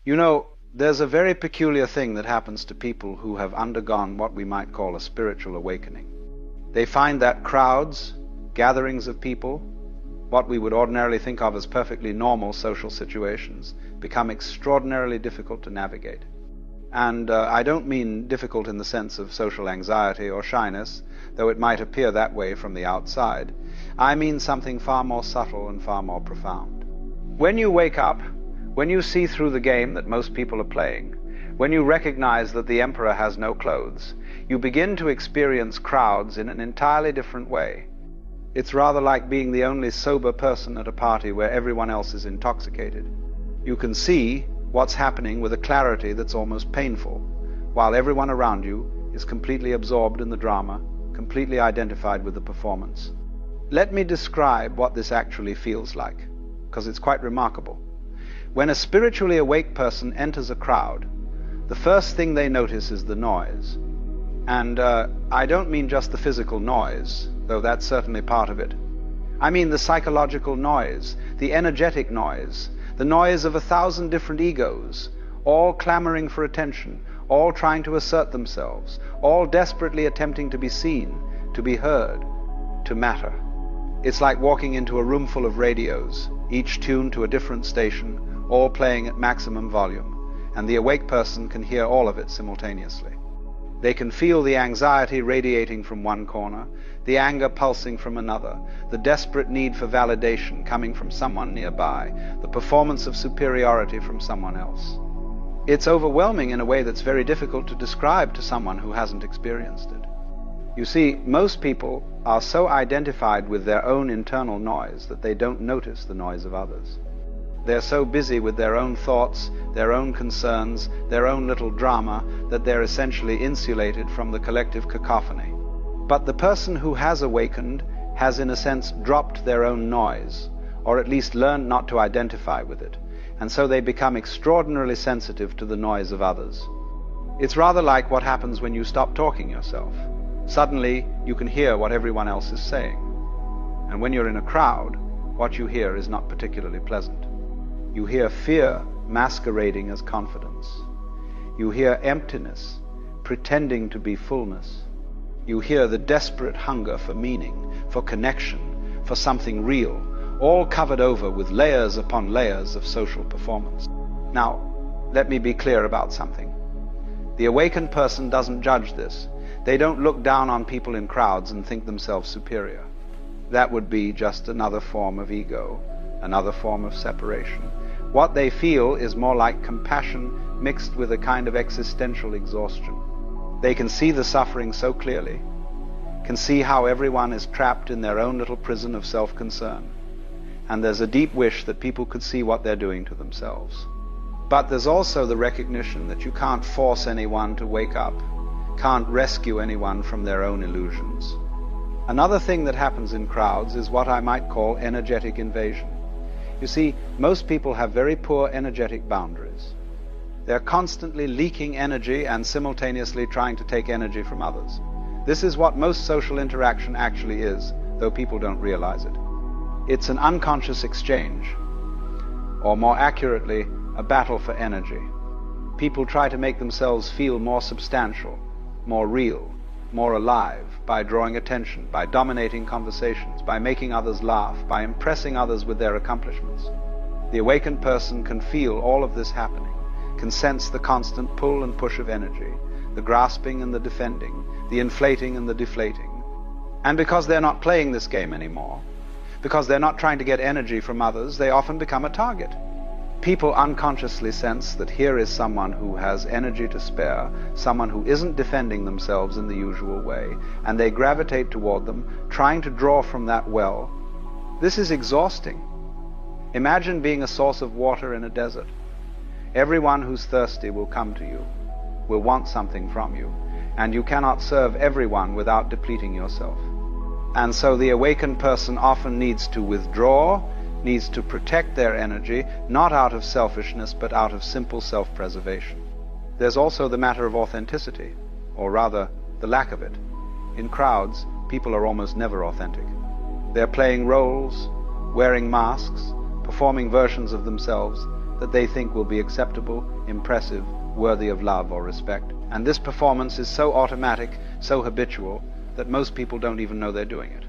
You know, there's a very peculiar thing that happens to people who have undergone what we might call a spiritual awakening. They find that crowds, gatherings of people, what we would ordinarily think of as perfectly normal social situations, become extraordinarily difficult to navigate. And I don't mean difficult in the sense of social anxiety or shyness, though it might appear that way from the outside. I mean something far more subtle and far more profound. When you wake up, when you see through the game that most people are playing, when you recognize that the emperor has no clothes, you begin to experience crowds in an entirely different way. It's rather like being the only sober person at a party where everyone else is intoxicated. You can see what's happening with a clarity that's almost painful, while everyone around you is completely absorbed in the drama, completely identified with the performance. Let me describe what this actually feels like, because it's quite remarkable. When a spiritually awake person enters a crowd, the first thing they notice is the noise. And I don't mean just the physical noise, though that's certainly part of it. I mean the psychological noise, the energetic noise, the noise of 1,000 different egos, all clamoring for attention, all trying to assert themselves, all desperately attempting to be seen, to be heard, to matter. It's like walking into a room full of radios, each tuned to a different station, all playing at maximum volume, and the awake person can hear all of it simultaneously. They can feel the anxiety radiating from one corner, the anger pulsing from another, the desperate need for validation coming from someone nearby, the performance of superiority from someone else. It's overwhelming in a way that's very difficult to describe to someone who hasn't experienced it. You see, most people are so identified with their own internal noise that they don't notice the noise of others. They're so busy with their own thoughts, their own concerns, their own little drama, that they're essentially insulated from the collective cacophony. But the person who has awakened has in a sense dropped their own noise, or at least learned not to identify with it, and so they become extraordinarily sensitive to the noise of others. It's rather like what happens when you stop talking yourself. Suddenly you can hear what everyone else is saying. And when you're in a crowd, what you hear is not particularly pleasant. You hear fear masquerading as confidence. You hear emptiness pretending to be fullness. You hear the desperate hunger for meaning, for connection, for something real, all covered over with layers upon layers of social performance. Now, let me be clear about something. The awakened person doesn't judge this. They don't look down on people in crowds and think themselves superior. That would be just another form of ego, another form of separation. What they feel is more like compassion mixed with a kind of existential exhaustion. They can see the suffering so clearly, can see how everyone is trapped in their own little prison of self-concern. And there's a deep wish that people could see what they're doing to themselves. But there's also the recognition that you can't force anyone to wake up, can't rescue anyone from their own illusions. Another thing that happens in crowds is what I might call energetic invasion. You see, most people have very poor energetic boundaries. They're constantly leaking energy and simultaneously trying to take energy from others. This is what most social interaction actually is, though people don't realize it. It's an unconscious exchange, or more accurately, a battle for energy. People try to make themselves feel more substantial, more real, more alive, by drawing attention, by dominating conversations, by making others laugh, by impressing others with their accomplishments. The awakened person can feel all of this happening, can sense the constant pull and push of energy, the grasping and the defending, the inflating and the deflating. And because they're not playing this game anymore, because they're not trying to get energy from others, they often become a target. People unconsciously sense that here is someone who has energy to spare, someone who isn't defending themselves in the usual way, and they gravitate toward them, trying to draw from that well. This is exhausting. Imagine being a source of water in a desert. Everyone who's thirsty will come to you, will want something from you, and you cannot serve everyone without depleting yourself. And so the awakened person often needs to withdraw, needs to protect their energy, not out of selfishness, but out of simple self-preservation. There's also the matter of authenticity, or rather, the lack of it. In crowds, people are almost never authentic. They're playing roles, wearing masks, performing versions of themselves, that they think will be acceptable, impressive, worthy of love or respect. And this performance is so automatic, so habitual, that most people don't even know they're doing it.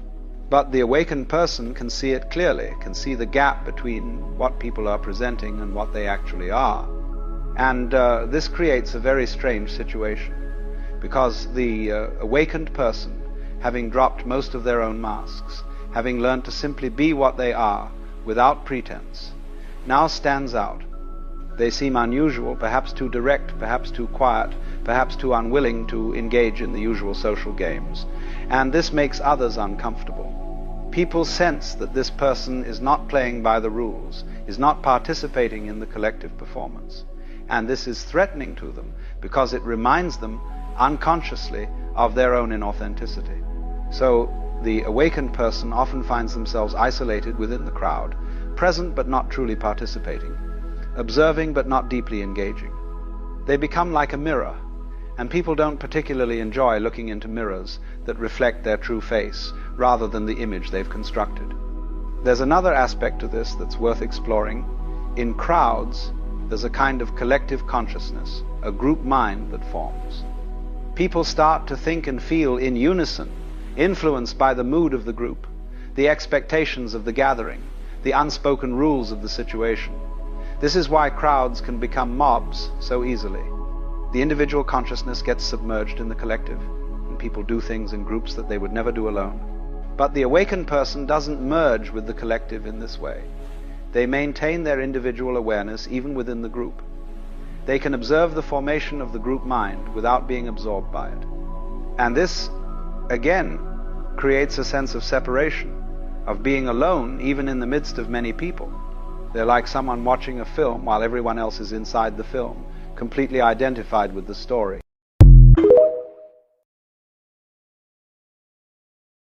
But the awakened person can see it clearly, can see the gap between what people are presenting and what they actually are. And this creates a very strange situation, because the awakened person, having dropped most of their own masks, having learned to simply be what they are without pretense, now stands out. They seem unusual, perhaps too direct, perhaps too quiet, perhaps too unwilling to engage in the usual social games. And this makes others uncomfortable. People sense that this person is not playing by the rules, is not participating in the collective performance. And this is threatening to them, because it reminds them unconsciously of their own inauthenticity. So the awakened person often finds themselves isolated within the crowd, present but not truly participating, observing but not deeply engaging. They become like a mirror, and people don't particularly enjoy looking into mirrors that reflect their true face rather than the image they've constructed. There's another aspect to this that's worth exploring. In crowds, there's a kind of collective consciousness, a group mind that forms. People start to think and feel in unison, influenced by the mood of the group, the expectations of the gathering, the unspoken rules of the situation. This is why crowds can become mobs so easily. The individual consciousness gets submerged in the collective, and people do things in groups that they would never do alone. But the awakened person doesn't merge with the collective in this way. They maintain their individual awareness even within the group. They can observe the formation of the group mind without being absorbed by it. And this, again, creates a sense of separation, of being alone even in the midst of many people. They're like someone watching a film while everyone else is inside the film, completely identified with the story.